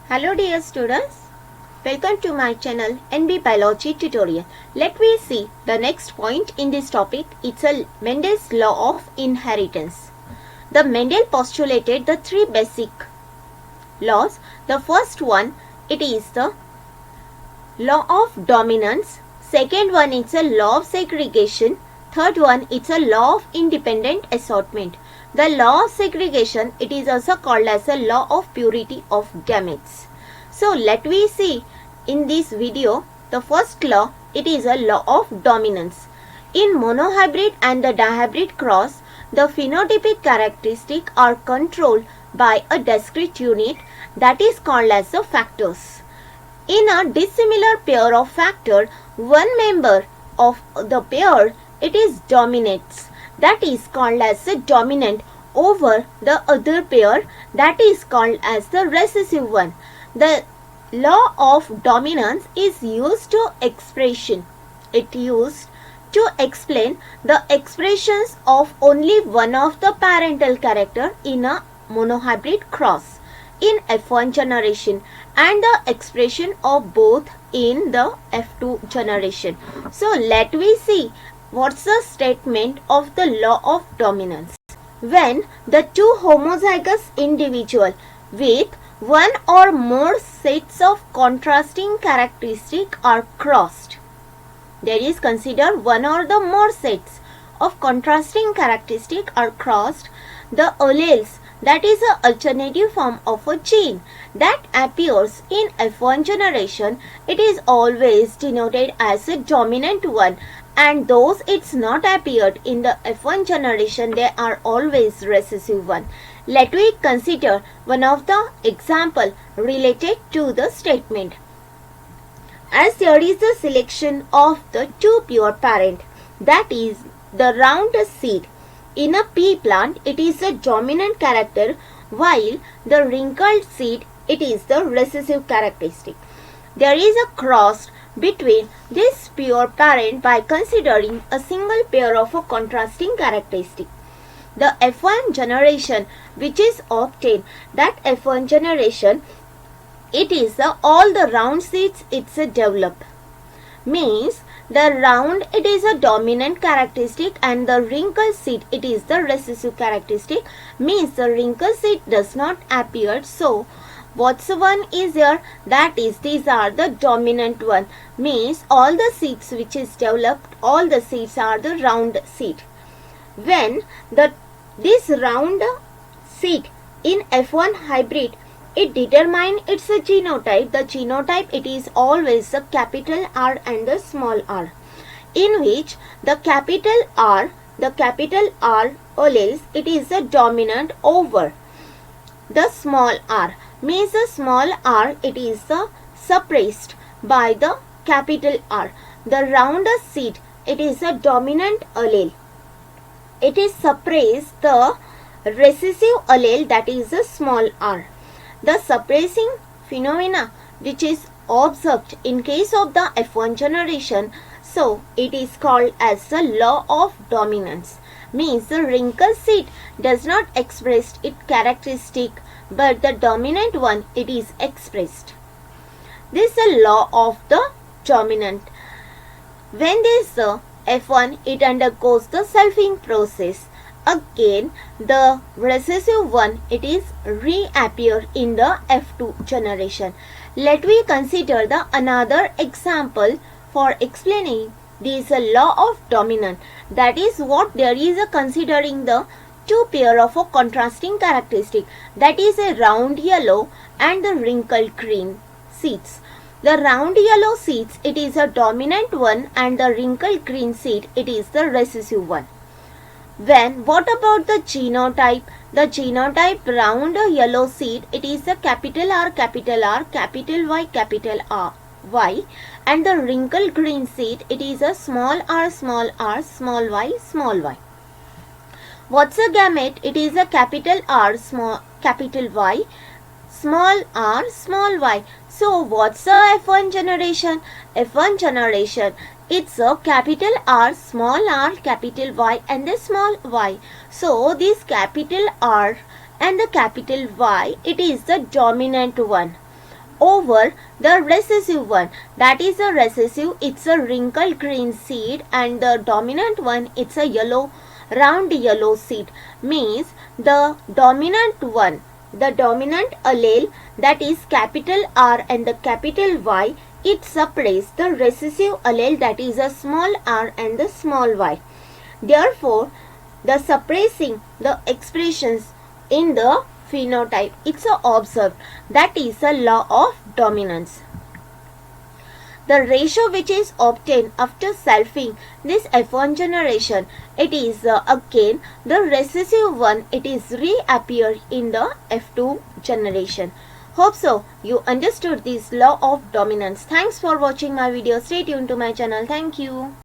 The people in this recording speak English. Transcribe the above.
Hello dear students, welcome to my channel NB Biology tutorial. Let me see the next point in this topic. It's a Mendel's law of inheritance. The Mendel postulated the three basic laws. The first one, it is the law of dominance. Second one, it's a law of segregation. Third one, it's a law of independent assortment. The law of segregation, it is also called as a law of purity of gametes. So let me see in this video the first law, it is a law of dominance. In monohybrid and the dihybrid cross, the phenotypic characteristics are controlled by a discrete unit that is called as the factors. In a dissimilar pair of factor, one member of the pair, it is dominates. That is called as the dominant over the other pair, that is called as the recessive one. The law of dominance is used to expression. It used to explain the expressions of only one of the parental character in a monohybrid cross in F1 generation and the expression of both in the F2 generation. So let me see what's the statement of the law of dominance. When the two homozygous individuals with one or more sets of contrasting characteristics are crossed, there is considered one or the more sets of contrasting characteristics are crossed, the alleles, that is an alternative form of a gene that appears in F1 generation, it is always denoted as a dominant one, and those it's not appeared in the F1 generation, they are always recessive one. Let me consider one of the example related to the statement. As there is a selection of the two pure parent, that is the round seed. In a pea plant, it is a dominant character, while the wrinkled seed, it is the recessive characteristic. There is a cross between this pure parent by considering a single pair of a contrasting characteristic. The F1 generation which is obtained, that F1 generation, it is all the round seeds it's developed. Means the round, it is a dominant characteristic and the wrinkled seed, it is the recessive characteristic. Means the wrinkled seed does not appear. So what's one is here, that is these are the dominant one. Means all the seeds which is developed, all the seeds are the round seed. When this round seed in F1 hybrid, it determines its a genotype. The genotype, it is always the capital R and the small r, in which the capital R alleles, it is the dominant over the small r. Means the small r, it is the suppressed by the capital R. The round seed, it is a dominant allele. It is suppressed the recessive allele, that is the small r. The suppressing phenomena which is observed in case of the F1 generation, so it is called as the law of dominance. Means the wrinkled seed does not express its characteristic, but the dominant one, it is expressed. This is the law of the dominant. When this F1, it undergoes the selfing process, again the recessive one, it is reappear in the F2 generation. Let me consider the another example for explaining this law of dominant. That is what there is a considering the two pair of a contrasting characteristic, that is a round yellow and the wrinkled green seeds. The round yellow seeds, it is a dominant one and the wrinkled green seed, it is the recessive one. What about the genotype? The genotype round yellow seed, it is a capital R, capital R, Y, and the wrinkled green seed, it is a small r, small y, small y. What's a gamete? It is a capital R, capital Y, small r, small y. So what's a F1 generation? F1 generation, it's a capital R, capital Y and the small y. So this capital R and the capital Y, it is the dominant one. over the recessive one. That is a recessive, it's a wrinkled green seed, and the dominant one, it's a yellow, round yellow seed. Means the dominant one, the dominant allele, that is capital R and the capital Y, it suppresses the recessive allele, that is a small r and the small y. Therefore, the suppressing the expressions in the phenotype, it's observed. That is a law of dominance. The ratio which is obtained after selfing this F1 generation, it is again the recessive one, it is reappear in the F2 generation. Hope so you understood this law of dominance. Thanks for watching my video. Stay tuned to my channel. Thank you.